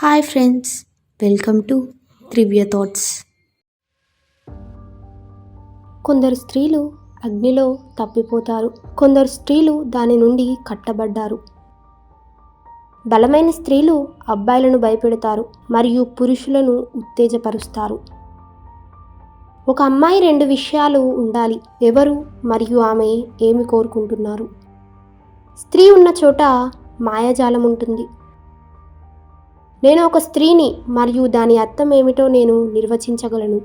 Hi friends, welcome to Trivya thoughts. కొందరు స్త్రీలు అగ్నిలో తప్పిపోతారు, కొందరు స్త్రీలు దాని నుండి కట్టబడ్డారు. బలమైన స్త్రీలు అబ్బాయిలను భయపెడతారు మరియు పురుషులను ఉత్తేజపరుస్తారు. ఒక అమ్మాయి 2 విషయాలు ఉండాలి: ఎవరు మరియు ఆమె ఏమి కోరుకుంటున్నారు. స్త్రీ ఉన్న చోట మాయాజాలం ఉంటుంది. నేను ఒక స్త్రీని మరియు దాని అర్థం ఏమిటో నేను నిర్వచించగలను.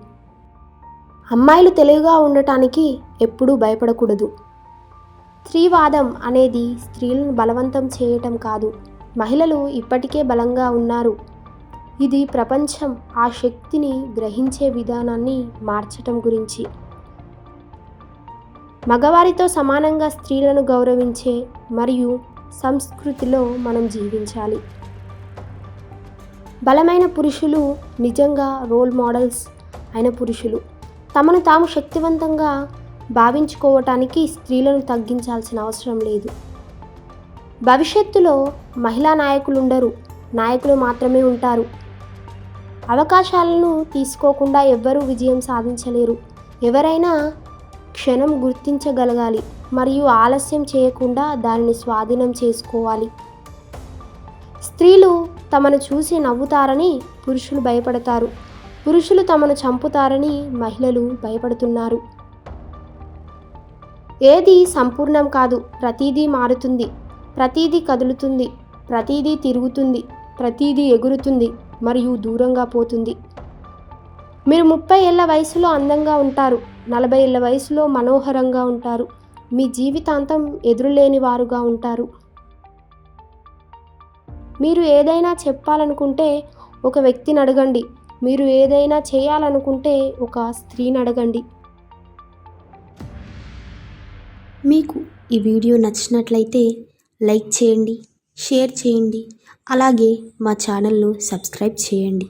అమ్మాయిలు తెలివిగా ఉండటానికి ఎప్పుడూ భయపడకూడదు. స్త్రీవాదం అనేది స్త్రీలను బలవంతం చేయటం కాదు. మహిళలు ఇప్పటికే బలంగా ఉన్నారు. ఇది ప్రపంచం ఆ శక్తిని గ్రహించే విధానాన్ని మార్చటం గురించి. మగవారితో సమానంగా స్త్రీలను గౌరవించే మరియు సంస్కృతిలో మనం జీవించాలి. బలమైన పురుషులు నిజంగా రోల్ మోడల్స్ అయిన పురుషులు. తమను తాము శక్తివంతంగా భావించుకోవటానికి స్త్రీలను తగ్గించాల్సిన అవసరం లేదు. భవిష్యత్తులో మహిళా నాయకులుండరు, నాయకులు మాత్రమే ఉంటారు. అవకాశాలను తీసుకోకుండా ఎవ్వరూ విజయం సాధించలేరు. ఎవరైనా క్షణం గుర్తించగలగాలి మరియు ఆలస్యం చేయకుండా దానిని స్వాధీనం చేసుకోవాలి. స్త్రీలు తమను చూసి నవ్వుతారని పురుషులు భయపడతారు. పురుషులు తమను చంపుతారని మహిళలు భయపడుతున్నారు. ఏది సంపూర్ణం కాదు. ప్రతిదీ మారుతుంది, ప్రతిదీ కదులుతుంది, ప్రతిదీ తిరుగుతుంది, ప్రతిదీ ఎగురుతుంది మరియు దూరంగా పోతుంది. మీరు 30 ఏళ్ల వయసులో అందంగా ఉంటారు, 40 ఏళ్ల వయసులో మనోహరంగా ఉంటారు. మీ జీవితాంతం ఎదురులేని వారుగా ఉంటారు. మీరు ఏదైనా చెప్పాలనుకుంటే ఒక వ్యక్తిని అడగండి. మీరు ఏదైనా చేయాలనుకుంటే ఒక స్త్రీని అడగండి. మీకు ఈ వీడియో నచ్చినట్లయితే లైక్ చేయండి, షేర్ చేయండి, అలాగే మా ఛానల్ను సబ్స్క్రైబ్ చేయండి.